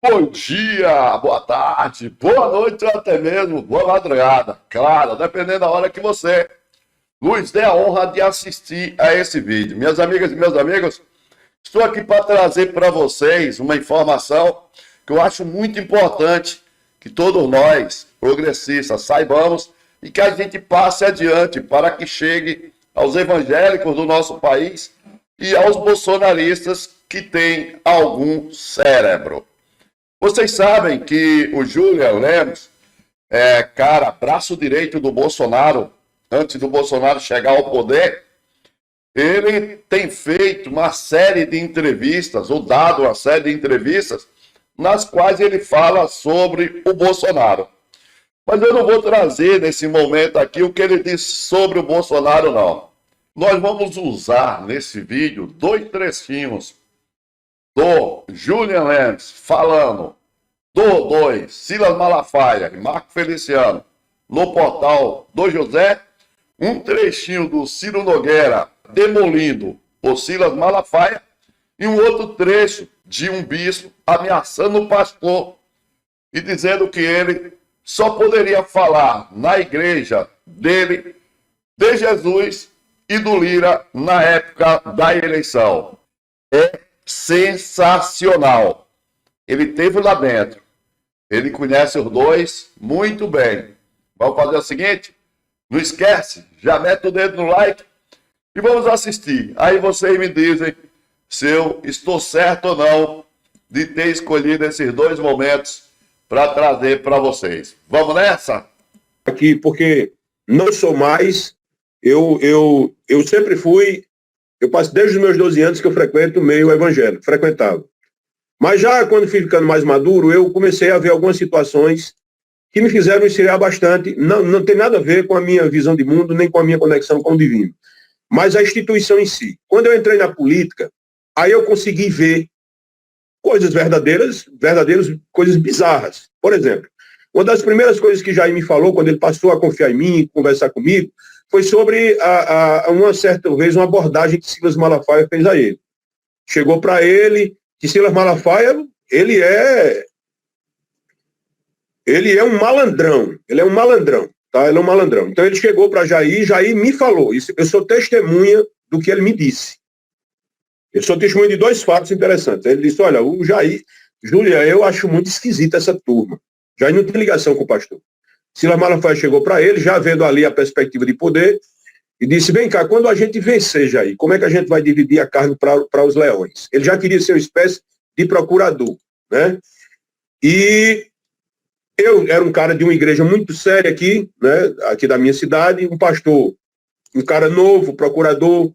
Bom dia, boa tarde, boa noite ou até mesmo boa madrugada. Claro, dependendo da hora que você nos dê a honra de assistir a esse vídeo. Minhas amigas e meus amigos, estou aqui para trazer para vocês uma informação que eu acho muito importante que todos nós, progressistas, saibamos e que a gente passe adiante para que chegue aos evangélicos do nosso país e aos bolsonaristas que têm algum cérebro. Vocês sabem que o Julian Lemos braço direito do Bolsonaro, antes do Bolsonaro chegar ao poder. Ele tem feito uma série de entrevistas, ou dado uma série de entrevistas, nas quais ele fala sobre o Bolsonaro. Mas eu não vou trazer nesse momento aqui o que ele disse sobre o Bolsonaro, não. Nós vamos usar nesse vídeo 2 trechinhos do Julian Lemos falando do 2, Silas Malafaia e Marco Feliciano no portal do José, um trechinho do Ciro Nogueira demolindo o Silas Malafaia e um outro trecho de um bispo ameaçando o pastor e dizendo que ele só poderia falar na igreja dele, de Jesus e do Lira na época da eleição. É sensacional. Ele esteve lá dentro. Ele conhece os dois muito bem. Vamos fazer o seguinte? Não esquece, já mete o dedo no like e vamos assistir. Aí vocês me dizem se eu estou certo ou não de ter escolhido esses 2 momentos para trazer para vocês. Vamos nessa? Aqui, porque não sou mais, eu sempre fui, eu passo desde os meus 12 anos que eu frequento o meio evangélico, frequentava. Mas já quando fui ficando mais maduro, eu comecei a ver algumas situações que me fizeram esfriar bastante. Não tem nada a ver com a minha visão de mundo, nem com a minha conexão com o divino. Mas a instituição em si. Quando eu entrei na política, aí eu consegui ver coisas verdadeiras, coisas bizarras. Por exemplo, uma das primeiras coisas que Jair me falou, quando ele passou a confiar em mim, conversar comigo, foi sobre uma certa vez uma abordagem que Silas Malafaia fez a ele. Chegou para ele que Silas Malafaia, ele é um malandrão, tá? Ele é um malandrão. Então ele chegou para Jair me falou, eu sou testemunha do que ele me disse. Eu sou testemunha de 2 fatos interessantes. Ele disse, olha, o Jair, Júlia, eu acho muito esquisita essa turma. Jair não tem ligação com o pastor. Silas Malafaia chegou para ele, já vendo ali a perspectiva de poder, e disse, vem cá, quando a gente vencer, Jair, como é que a gente vai dividir a carne para os leões? Ele já queria ser uma espécie de procurador, né? E eu era um cara de uma igreja muito séria aqui, né? Aqui da minha cidade, um pastor, um cara novo, procurador,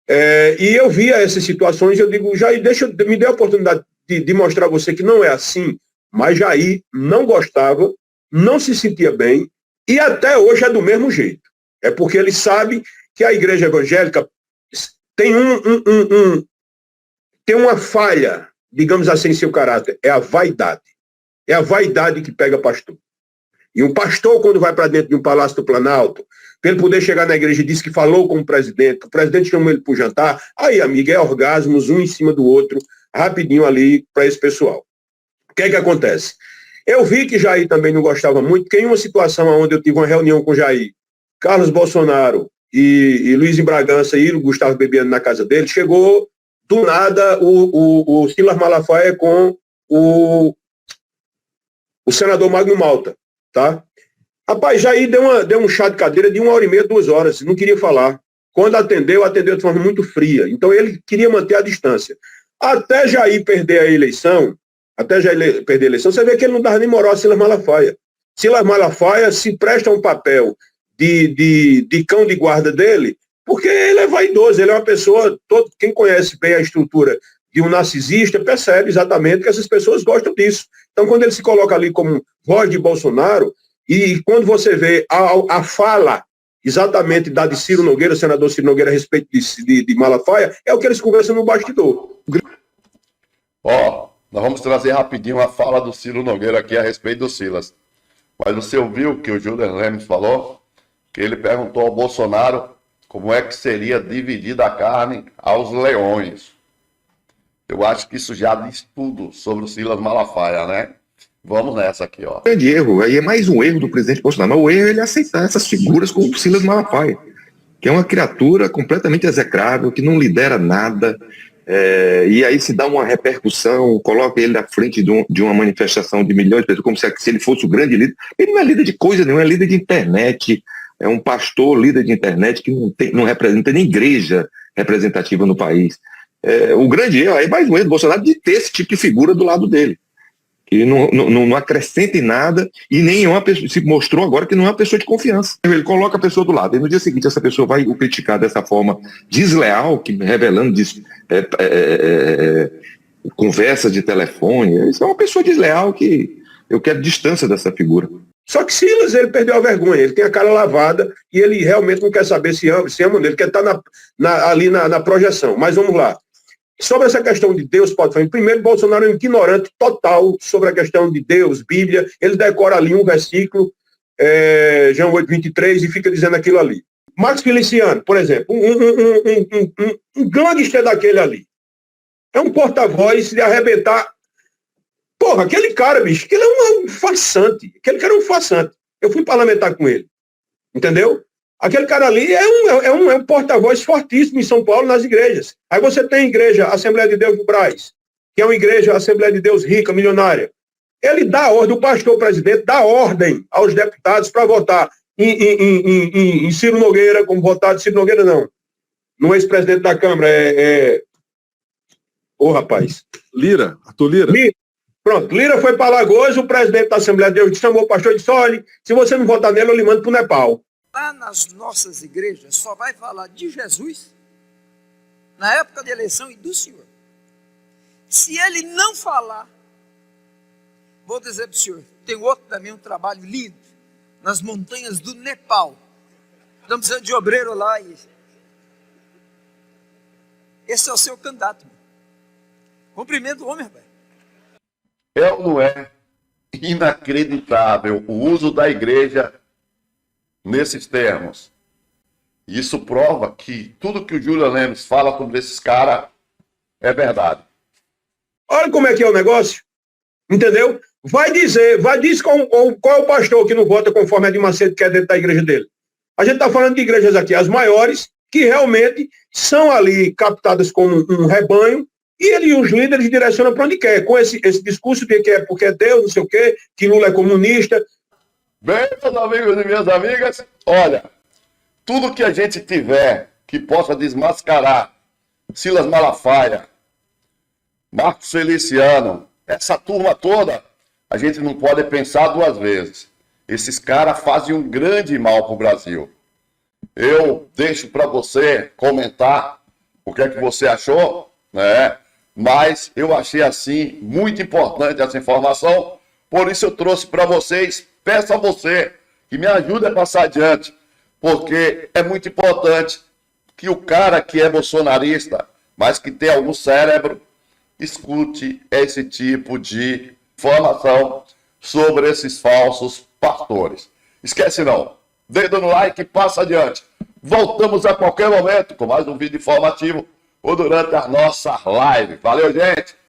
e eu via essas situações, eu digo, Jair, me dê a oportunidade de mostrar a você que não é assim, mas Jair não gostava, não se sentia bem, e até hoje é do mesmo jeito. É porque ele sabe que a igreja evangélica tem tem uma falha, digamos assim, em seu caráter, é a vaidade. É a vaidade que pega pastor. E um pastor, quando vai para dentro de um palácio do Planalto, para ele poder chegar na igreja e diz que falou com o presidente chamou ele para o jantar, aí, amiga, é orgasmos um em cima do outro, rapidinho ali para esse pessoal. O que é que acontece? Eu vi que Jair também não gostava muito, porque em uma situação onde eu tive uma reunião com Jair, Carlos Bolsonaro e Luiz em Bragança e o Gustavo Bebiano na casa dele, chegou do nada o Silas Malafaia com o senador Magno Malta, tá? Rapaz, Jair deu um chá de cadeira de 1h30, 2 horas, não queria falar. Quando atendeu de forma muito fria. Então ele queria manter a distância. Até Jair perder a eleição, você vê que ele não dava nem moral a Silas Malafaia. Silas Malafaia se presta um papel de cão de guarda dele, porque ele é vaidoso, ele é uma pessoa, quem conhece bem a estrutura de um narcisista percebe exatamente que essas pessoas gostam disso. Então, quando ele se coloca ali como voz de Bolsonaro, e quando você vê a fala exatamente da de Ciro Nogueira, senador Ciro Nogueira, a respeito de Malafaia, é o que eles conversam no bastidor. Nós vamos trazer rapidinho a fala do Ciro Nogueira aqui a respeito do Silas. Mas você ouviu que o Julian Lemos falou? Que ele perguntou ao Bolsonaro como é que seria dividida a carne aos leões. Eu acho que isso já diz tudo sobre o Silas Malafaia, né? Vamos nessa aqui, ó. Grande erro, aí é mais um erro do presidente Bolsonaro, mas o erro é ele aceitar essas figuras como o Silas Malafaia, que é uma criatura completamente execrável, que não lidera nada, e aí se dá uma repercussão, coloca ele à frente de uma manifestação de milhões de pessoas, como se ele fosse o grande líder. Ele não é líder de coisa nenhuma, é líder de internet, é um pastor líder de internet que não representa nem igreja representativa no país. O grande erro, aí mais um erro do Bolsonaro de ter esse tipo de figura do lado dele, que não acrescenta em nada e nem é uma pessoa, se mostrou agora que não é uma pessoa de confiança. Ele coloca a pessoa do lado e no dia seguinte essa pessoa vai o criticar dessa forma desleal, revelando conversa de telefone. Isso é uma pessoa desleal que eu quero distância dessa figura. Só que Silas, ele perdeu a vergonha, ele tem a cara lavada e ele realmente não quer saber se ama, ele quer estar ali na projeção. Mas vamos lá. Sobre essa questão de Deus, pode falar. Primeiro, Bolsonaro é um ignorante total sobre a questão de Deus, Bíblia. Ele decora ali um versículo, João 8:23, e fica dizendo aquilo ali. Marcos Feliciano, por exemplo, um gangster daquele ali. É um porta-voz de arrebentar. Porra, aquele cara, bicho, aquele é um farsante. Aquele cara é um farsante. Eu fui parlamentar com ele. Entendeu? Aquele cara ali é um porta-voz fortíssimo em São Paulo nas igrejas. Aí você tem a igreja Assembleia de Deus do Brás, que é uma igreja Assembleia de Deus rica, milionária. Ele dá ordem, o pastor presidente dá ordem aos deputados para votar em Ciro Nogueira, como votar de Ciro Nogueira, não. No ex-presidente da Câmara, rapaz. Lira, Arthur Lira. Pronto, Lira foi para Alagoas, o presidente da Assembleia de Deus chamou o pastor e disse, olha, se você não votar nele, eu lhe mando para o Nepal. Lá nas nossas igrejas só vai falar de Jesus na época de eleição e do Senhor. Se ele não falar, vou dizer para o senhor, tem outro também, um trabalho lindo, nas montanhas do Nepal. Estamos precisando de obreiro lá. Esse é o seu candidato. Cumprimento o homem, rapaz. É ou não é inacreditável o uso da igreja nesses termos? Isso prova que tudo que o Julian Lemos fala sobre esses caras é verdade. Olha como é que é o negócio, entendeu? Vai dizer qual é o pastor que não vota conforme a de Macedo quer dentro da igreja dele. A gente está falando de igrejas aqui, as maiores, que realmente são ali captadas como um rebanho, e ele e os líderes direcionam para onde quer, com esse discurso de que é porque é Deus, não sei o quê, que Lula é comunista. Bem, meus amigos e minhas amigas, olha, tudo que a gente tiver que possa desmascarar Silas Malafaia, Marcos Feliciano, essa turma toda, a gente não pode pensar duas vezes. Esses caras fazem um grande mal para o Brasil. Eu deixo para você comentar o que é que você achou, né? Mas eu achei assim muito importante essa informação, por isso eu trouxe para vocês. Peço a você que me ajude a passar adiante, porque é muito importante que o cara que é bolsonarista, mas que tem algum cérebro, escute esse tipo de informação sobre esses falsos pastores. Esquece não, dedo no like e passa adiante. Voltamos a qualquer momento com mais um vídeo informativo ou durante a nossa live. Valeu, gente!